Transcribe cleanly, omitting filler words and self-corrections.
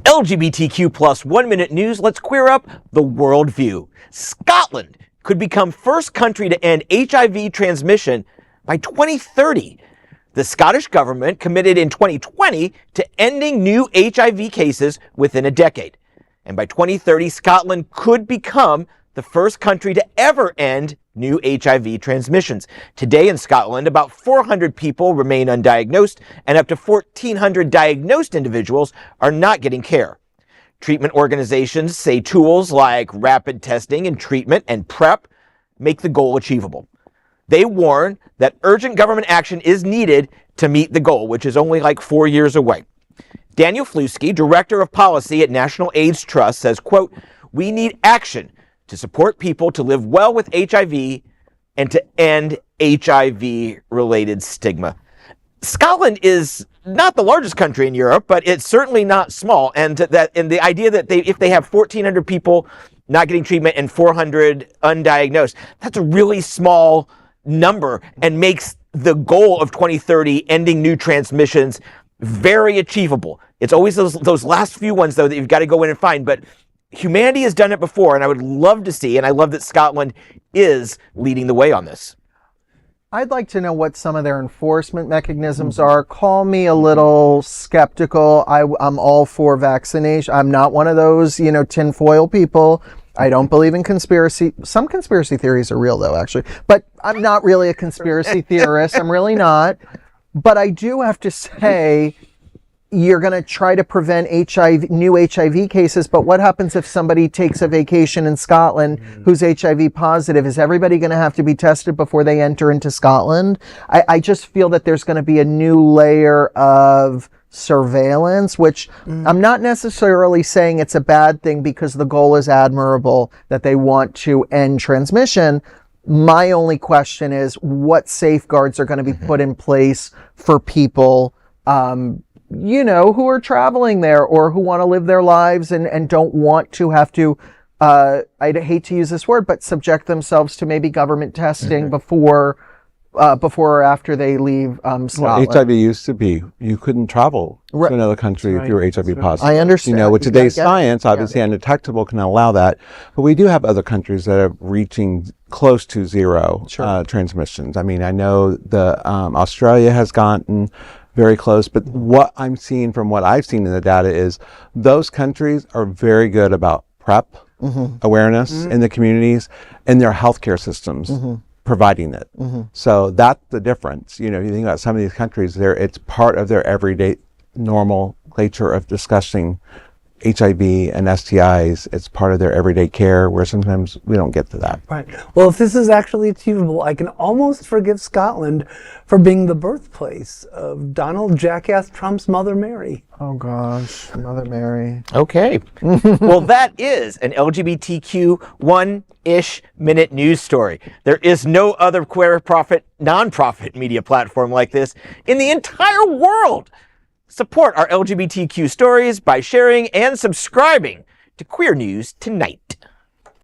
LGBTQ plus 1 minute news. Let's queer up the worldview. Scotland could become first country to end HIV transmission by 2030. The Scottish government committed in 2020 to ending new HIV cases within a decade. And by 2030, Scotland could become the first country to ever end new HIV transmissions. Today in Scotland, about 400 people remain undiagnosed, and up to 1,400 diagnosed individuals are not getting care. Treatment organizations say tools like rapid testing and treatment and PrEP make the goal achievable. They warn that urgent government action is needed to meet the goal, which is only like 4 years away. Daniel Fluskey, director of policy at National AIDS Trust, says, quote, "We need action to support people to live well with HIV and to end HIV-related stigma." Scotland is not the largest country in Europe, but it's certainly not small. And the idea that if they have 1,400 people not getting treatment and 400 undiagnosed, that's a really small number and makes the goal of 2030, ending new transmissions, very achievable. It's always those last few ones, though, that you've got to go in and find. But humanity has done it before, and I would love to see, and I love that Scotland is leading the way on this. I'd like to know what some of their enforcement mechanisms are. Call me a little skeptical. I'm all for vaccination. I'm not one of those, tinfoil people. I don't believe in conspiracy. Some conspiracy theories are real, though, actually. But I'm not really a conspiracy theorist. I'm really not. But I do have to say, you're going to try to prevent new HIV cases, but what happens if somebody takes a vacation in Scotland who's HIV positive? Is everybody going to have to be tested before they enter into Scotland? I just feel that there's going to be a new layer of surveillance, which I'm not necessarily saying it's a bad thing because the goal is admirable that they want to end transmission. My only question is what safeguards are going to be put in place for people who are traveling there or who want to live their lives and don't want to have to, I'd hate to use this word, but subject themselves to maybe government testing before or after they leave Scotland. Well, HIV used to be, you couldn't travel to another country if you were HIV positive. I understand. With today's science, obviously undetectable can allow that. But we do have other countries that are reaching close to zero transmissions. I mean, I know Australia has gotten very close, but what I'm seeing from what I've seen in the data is those countries are very good about PrEP awareness in the communities and their healthcare systems providing it. So that's the difference. You think about some of these countries, it's part of their everyday normal nature of discussing HIV and STIs. It's part of their everyday care, where sometimes we don't get to that. Right. Well, if this is actually achievable, I can almost forgive Scotland for being the birthplace of Donald Jackass Trump's Mother Mary. Oh gosh, Mother Mary. Okay. Well, that is an LGBTQ 1-ish minute news story. There is no other nonprofit media platform like this in the entire world. Support our LGBTQ stories by sharing and subscribing to Queer News Tonight.